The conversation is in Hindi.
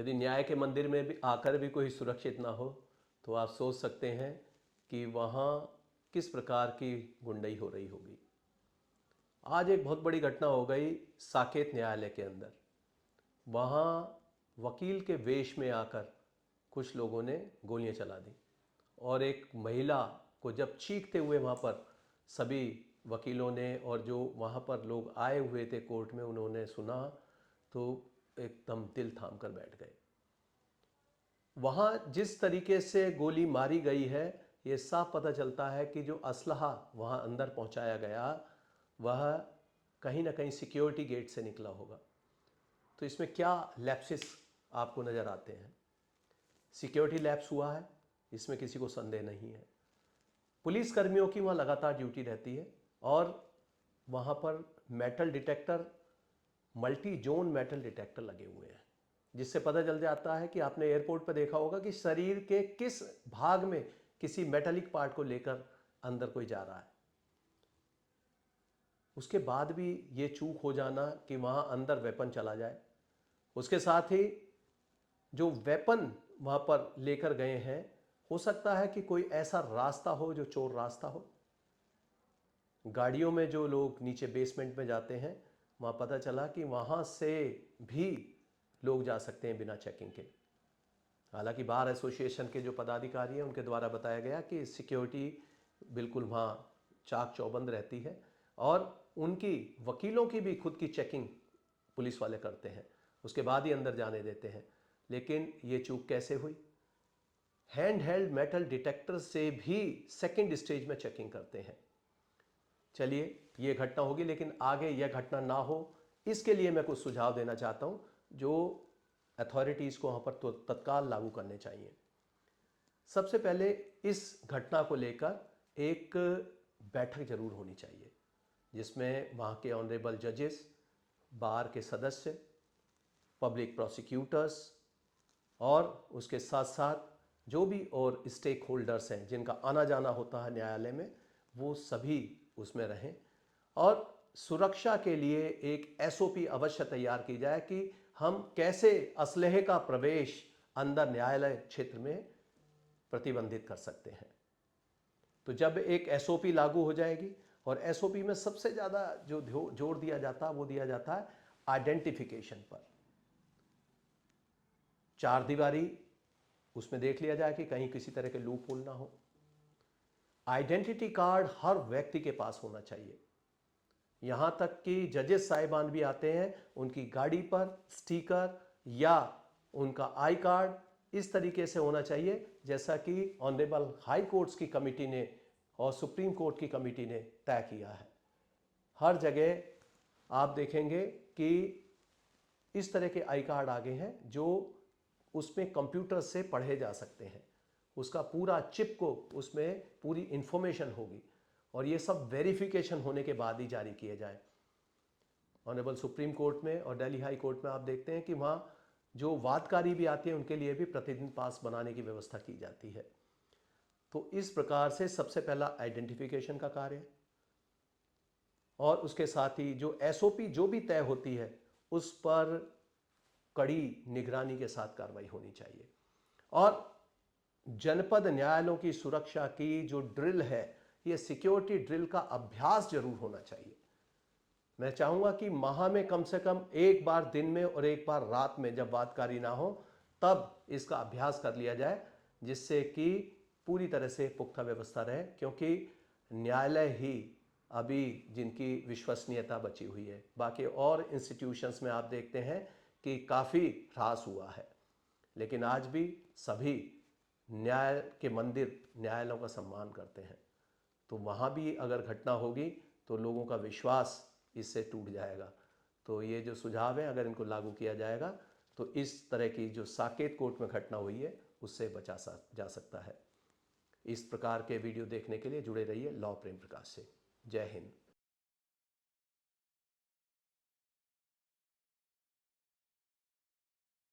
यदि न्याय के मंदिर में भी आकर भी कोई सुरक्षित ना हो तो आप सोच सकते हैं कि वहाँ किस प्रकार की गुंडई हो रही होगी। आज एक बहुत बड़ी घटना हो गई साकेत न्यायालय के अंदर। वहाँ वकील के वेश में आकर कुछ लोगों ने गोलियां चला दी और एक महिला को जब चीखते हुए वहाँ पर सभी वकीलों ने और जो वहाँ पर लोग आए हुए थे कोर्ट में उन्होंने सुना तो एकदम दिल थाम कर बैठ गए। वहाँ जिस तरीके से गोली मारी गई है ये साफ पता चलता है कि जो असलहा वहाँ अंदर पहुँचाया गया वह कहीं ना कहीं सिक्योरिटी गेट से निकला होगा। तो इसमें क्या लैप्सिस आपको नज़र आते हैं? सिक्योरिटी लैप्स हुआ है, इसमें किसी को संदेह नहीं है। पुलिस कर्मियों की वहाँ लगातार ड्यूटी रहती है और वहाँ पर metal detector, multi zone metal detector लगे हुए हैं, जिससे पता चल जाता है कि आपने एयरपोर्ट पर देखा होगा कि शरीर के किस भाग में किसी मेटालिक पार्ट को लेकर अंदर कोई जा रहा है। उसके बाद भी ये चूक हो जाना कि वहाँ अंदर वेपन चला जाए। उसके साथ ही जो वेपन वहाँ पर लेकर गए हैं हो सकता है कि कोई ऐसा रास्ता हो जो चोर रास्ता हो। गाड़ियों में जो लोग नीचे बेसमेंट में जाते हैं वहाँ पता चला कि वहाँ से भी लोग जा सकते हैं बिना चेकिंग के। हालांकि बार एसोसिएशन के जो पदाधिकारी हैं उनके द्वारा बताया गया कि सिक्योरिटी बिल्कुल वहाँ चाक चौबंद रहती है और उनकी वकीलों की भी खुद की चेकिंग पुलिस वाले करते हैं, उसके बाद ही अंदर जाने देते हैं। लेकिन ये चूक कैसे हुई? हैंड हेल्ड मेटल डिटेक्टर से भी सेकंड स्टेज में चेकिंग करते हैं। चलिए ये घटना होगी, लेकिन आगे यह घटना ना हो इसके लिए मैं कुछ सुझाव देना चाहता हूँ जो अथॉरिटीज़ को वहाँ पर तत्काल लागू करने चाहिए। सबसे पहले इस घटना को लेकर एक बैठक जरूर होनी चाहिए जिसमें वहाँ के ऑनरेबल जजेस, बार के सदस्य, पब्लिक प्रोसिक्यूटर्स और उसके साथ साथ जो भी और स्टेक होल्डर्स हैं जिनका आना जाना होता है न्यायालय में, वो सभी उसमें रहें। और सुरक्षा के लिए एक एसओपी अवश्य तैयार की जाए कि हम कैसे असलहे का प्रवेश अंदर न्यायालय क्षेत्र में प्रतिबंधित कर सकते हैं। तो जब एक एसओपी लागू हो जाएगी, और एसओपी में सबसे ज़्यादा जो जोर दिया जाता है वो दिया जाता है आइडेंटिफिकेशन पर। चार दीवारी उसमें देख लिया जाए कि कहीं किसी तरह के लूप होल ना हो। आइडेंटिटी कार्ड हर व्यक्ति के पास होना चाहिए। यहां तक कि जजेस साहिबान भी आते हैं, उनकी गाड़ी पर स्टिकर या उनका आई कार्ड इस तरीके से होना चाहिए जैसा कि ऑनरेबल हाई कोर्ट्स की कमेटी ने और सुप्रीम कोर्ट की कमेटी ने तय किया है। हर जगह आप देखेंगे कि इस तरह के आई कार्ड आ गए हैं जो उसमें कंप्यूटर से पढ़े जा सकते हैं। उसका पूरा चिप को उसमें पूरी इंफॉर्मेशन होगी और ये सब वेरिफिकेशन होने के बाद ही जारी किए जाए। ऑनरेबल सुप्रीम कोर्ट में और दिल्ली हाई कोर्ट में आप देखते हैं कि वहाँ जो वादकारी भी आते हैं उनके लिए भी प्रतिदिन पास बनाने की व्यवस्था की जाती है। तो इस प्रकार से सबसे पहला आइडेंटिफिकेशन का कार्य है और उसके साथ ही जो एसओपी जो भी तय होती है उस पर कड़ी निगरानी के साथ कार्रवाई होनी चाहिए। और जनपद न्यायालयों की सुरक्षा की जो ड्रिल है, ये सिक्योरिटी ड्रिल का अभ्यास जरूर होना चाहिए। मैं चाहूंगा कि माह में कम से कम एक बार दिन में और एक बार रात में जब वादकारी ना हो तब इसका अभ्यास कर लिया जाए, जिससे कि पूरी तरह से पुख्ता व्यवस्था रहे, क्योंकि न्यायालय ही अभी जिनकी विश्वसनीयता बची हुई है। बाकी और इंस्टीट्यूशंस में आप देखते हैं कि काफ़ी ह्रास हुआ है, लेकिन आज भी सभी न्याय के मंदिर न्यायालयों का सम्मान करते हैं। तो वहाँ भी अगर घटना होगी तो लोगों का विश्वास इससे टूट जाएगा। तो ये जो सुझाव है अगर इनको लागू किया जाएगा तो इस तरह की जो साकेत कोर्ट में घटना हुई है उससे बचा जा सकता है। इस प्रकार के वीडियो देखने के लिए जुड़े रहिए लॉ प्रेम प्रकाश से। जय हिंद।